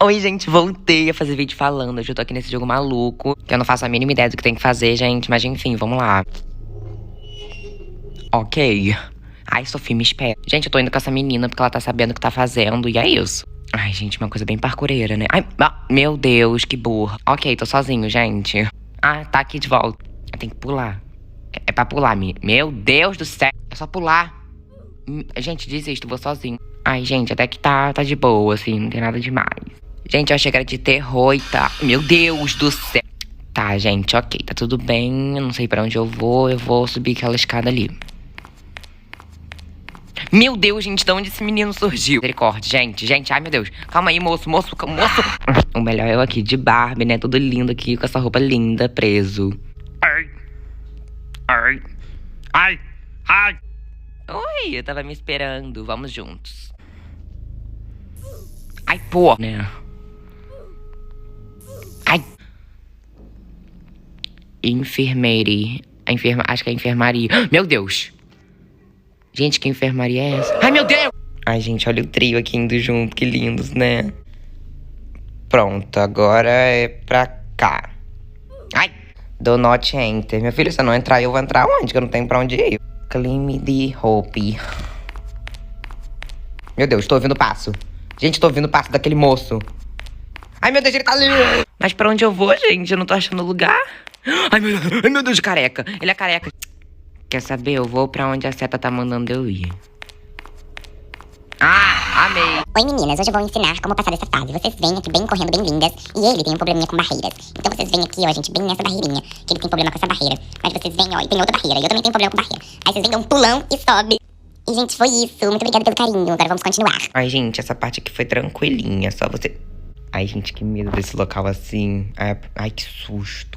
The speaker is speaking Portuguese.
Oi, gente, voltei a fazer vídeo falando. Hoje eu tô aqui nesse jogo maluco, que eu não faço a mínima ideia do que tem que fazer, gente. Mas enfim, vamos lá. Ok. Ai, Sofia, me espera. Gente, eu tô indo com essa menina porque ela tá sabendo o que tá fazendo, e é isso. Ai, gente, uma coisa bem parkureira, né? Ai, meu Deus, que burra. Ok, tô sozinho, gente. Ah, tá aqui de volta. Tem que pular. É pra pular, meu Deus do céu. É só pular. Gente, desisto, vou sozinho. Ai, gente, até que tá de boa, assim, não tem nada demais. Gente, eu achei que era de terror e tá. Meu Deus do céu. Tá, gente, ok, tá tudo bem. Eu não sei pra onde eu vou subir aquela escada ali. Meu Deus, gente, de onde esse menino surgiu? Misericórdia, gente, ai meu Deus. Calma aí, moço. O melhor é eu aqui, de Barbie, né, todo lindo aqui, com essa roupa linda, preso. Ai. Oi, eu tava me esperando, vamos juntos. Ai, pô, né? Ai. Enfermeira. Acho que é enfermaria. Meu Deus. Gente, que enfermaria é essa? Ai, meu Deus! Ai, gente, olha o trio aqui indo junto, que lindos, né? Pronto, agora é pra cá. Ai! Do not enter. Meu filho, se eu não entrar, eu vou entrar onde? Que eu não tenho pra onde ir. Claim the hope. Meu Deus, tô ouvindo passo. Gente, tô ouvindo passo daquele moço. Ai, meu Deus, ele tá ali. Mas pra onde eu vou, gente? Eu não tô achando lugar. Ai, meu Deus, careca. Ele é careca. Quer saber? Eu vou pra onde a seta tá mandando eu ir. Ah, amei. Oi meninas, hoje eu vou ensinar como passar dessa fase. Vocês vêm aqui bem correndo, bem lindas. E ele tem um probleminha com barreiras. Então vocês vêm aqui, ó, gente, bem nessa barreirinha. Que ele tem problema com essa barreira. Mas vocês vêm, ó, e tem outra barreira. E eu também tenho problema com barreira. Aí vocês vêm, dão um pulão e sobe. E, gente, foi isso. Muito obrigada pelo carinho. Agora vamos continuar. Ai, gente, essa parte aqui foi tranquilinha. Só você... Ai, gente, que medo desse local assim. Ai, que susto.